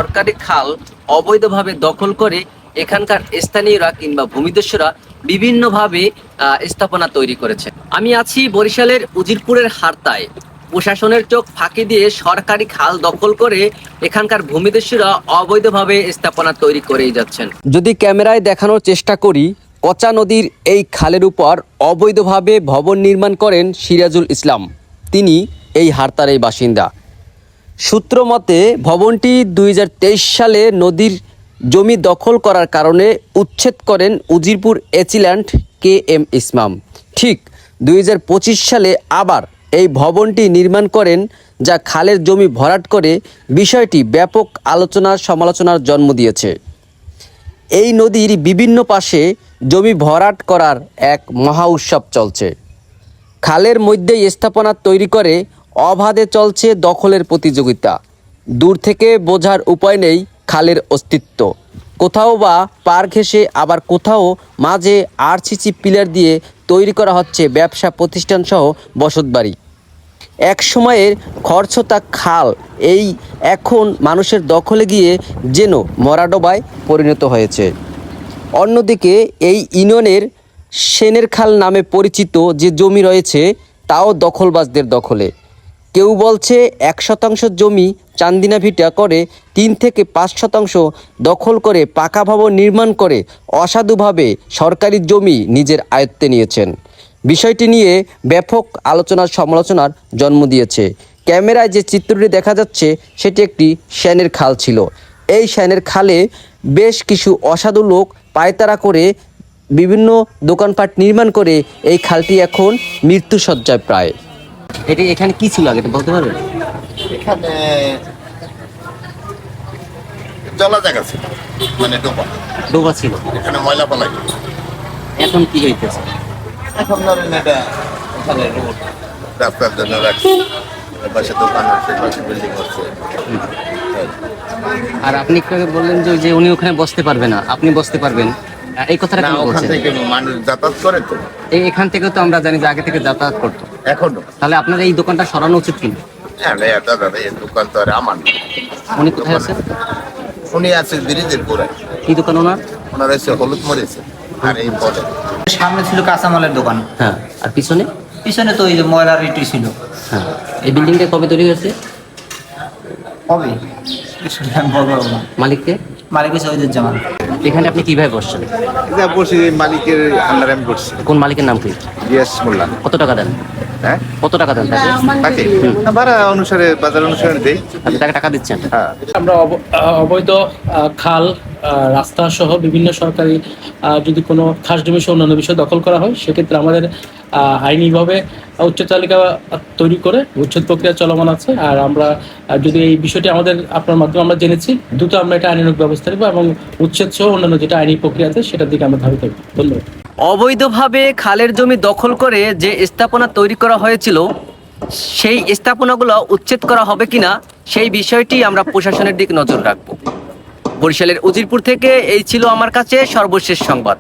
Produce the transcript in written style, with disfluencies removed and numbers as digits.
সরকারি খাল অবৈধভাবে দখল করে এখানকার স্থানীয়রা কিংবা ভূমিদস্যুরা বিভিন্নভাবে স্থাপনা তৈরি করেছে। আমি আছি বরিশালের উজিরপুরের হারতায়। প্রশাসনের চোখ ফাঁকি দিয়ে সরকারি খাল দখল করে এখানকার ভূমিদস্যুরা অবৈধভাবে স্থাপনা তৈরি করেই যাচ্ছেন। যদি ক্যামেরায় দেখানোর চেষ্টা করি, কচা নদীর এই খালের উপর অবৈধভাবে ভবন নির্মাণ করেন সিরাজুল ইসলাম। তিনি এই হারতার বাসিন্দা। সূত্র মতে ভবনটি 2023 সালে নদীর জমি দখল করার কারণে উচ্ছেদ করেন উজিরপুর এচিল্যান্ড KM ইসমাম। ঠিক 2025 সালে আবার এই ভবনটি নির্মাণ করেন, যা খালের জমি ভরাট করে। বিষয়টি ব্যাপক আলোচনা সমালোচনার জন্ম দিয়েছে। এই নদীর বিভিন্ন পাশে জমি ভরাট করার এক মহা উৎসব চলছে। খালের মধ্যেই স্থাপনা তৈরি করে অবাধে চলছে দখলের প্রতিযোগিতা। দূর থেকে বোঝার উপায় নেই খালের অস্তিত্ব। কোথাও বা পার ঘেঁষে, আবার কোথাও মাঝে RCC পিলার দিয়ে তৈরি করা হচ্ছে ব্যবসা প্রতিষ্ঠান সহ বসতবাড়ি। এক সময়ের খরস্রোতা খাল এই এখন মানুষের দখলে গিয়ে যেন মরাডোবায় পরিণত হয়েছে। অন্যদিকে এই ইউনিয়নের সেনের খাল নামে পরিচিত যে জমি রয়েছে, তাও দখলবাজদের দখলে। কেউ বলছে 1% জমি চান্দিনা ভিটা করে 3 থেকে 5% দখল করে পাকা ভবন নির্মাণ করে অসাধুভাবে সরকারি জমি নিজের আয়ত্তে নিয়েছেন। বিষয়টি নিয়ে ব্যাপক আলোচনার সমালোচনার জন্ম দিয়েছে। ক্যামেরায় যে চিত্রটি দেখা যাচ্ছে সেটি একটি সেনের খাল ছিল। এই সেনের খালে বেশ কিছু অসাধু লোক পায়তারা করে বিভিন্ন দোকানপাট নির্মাণ করে এই খালটি এখন মৃত্যুসজ্জায় প্রায়। এটি এখানে কি ছিল আগে বলতে পারবেন? এখানে জলা জায়গা ছিল, মানে ডোবা ছিল, এখানে ময়লা পালাই। এখন কি হইতেছে? এখন ধরেন এটা এখানে রোড রাস্তার জন্য রাখছি, পাশে দোকান আছে, পাশে বিল্ডিং আছে। আর আপনি একটু আগে বললেন যে উনি ওখানে বসতে পারবে না, আপনি বসতে পারবেন, এই কথাটা না, কেন ওখান বলছেন? থেকে মানুষ যাতায়াত করে তো এখান থেকে তো আমরা জানি যে আগে থেকে যাতায়াত করতো। এখনো। তাহলে আপনার এই দোকানটা সরানো উচিত কিনা? হ্যাঁ দাদা, এই দোকান তো আর আমার না। উনি কোথায় আছেন? উনি আছে ব্রিজের গোড়ায়। কি দোকান ওনার? ওনার এসে হলুদ মরেছে আর এই বলে। সামনে ছিল কাঁচামালের দোকান, হ্যাঁ, আর পিছনে? পিছনে তো ওই যে ময়লার ইটি ছিল। হ্যাঁ, এই বিল্ডিংটা কবে তৈরি হয়েছে? হবে আমি বলবো না। মালিককে? মালিক হচ্ছে ওইদুজ্জামান। এখানে আপনি কিভাবে বসছেন? যা বসে মালিকের আন্ডারে আমি করছি। কোন মালিকের নাম কি? গ্যাস মোল্লা। কত টাকা দেন? হ্যাঁ, কত টাকা দেন তাকে? তাকে ভাড়া অনুসারে, বাজার অনুসারে দেই। আপনি তাকে টাকা দিচ্ছেন? হ্যাঁ, আমরা অবৈধ খাল, রাস্তা সহ বিভিন্ন সরকারি যদি কোনো খাস জমি সহ অন্যান্য বিষয় দখল করা হয়, সেক্ষেত্রে আমাদের আইনিভাবে উচ্ছেদ তালিকা তৈরি করে উচ্ছেদ প্রক্রিয়া চলমান আছে। আর আমরা যদি এই বিষয়টি আপনার মাধ্যমে আমরা জেনেছি, দ্রুত আমরা এটা আইনানুগ ব্যবস্থা নেব এবং উচ্ছেদ সহ অন্যান্য যেটা আইনি প্রক্রিয়া আছে সেটার দিকে আমরা ধাবিত হব। ধন্যবাদ। অবৈধভাবে খালের জমি দখল করে যে স্থাপনা তৈরি করা হয়েছিল, সেই স্থাপনাগুলো উচ্ছেদ করা হবে কিনা সেই বিষয়টি আমরা প্রশাসনের দিকে নজর রাখব। বরিশালের উজিরপুর থেকে এই ছিল আমার কাছে সর্বশেষ সংবাদ।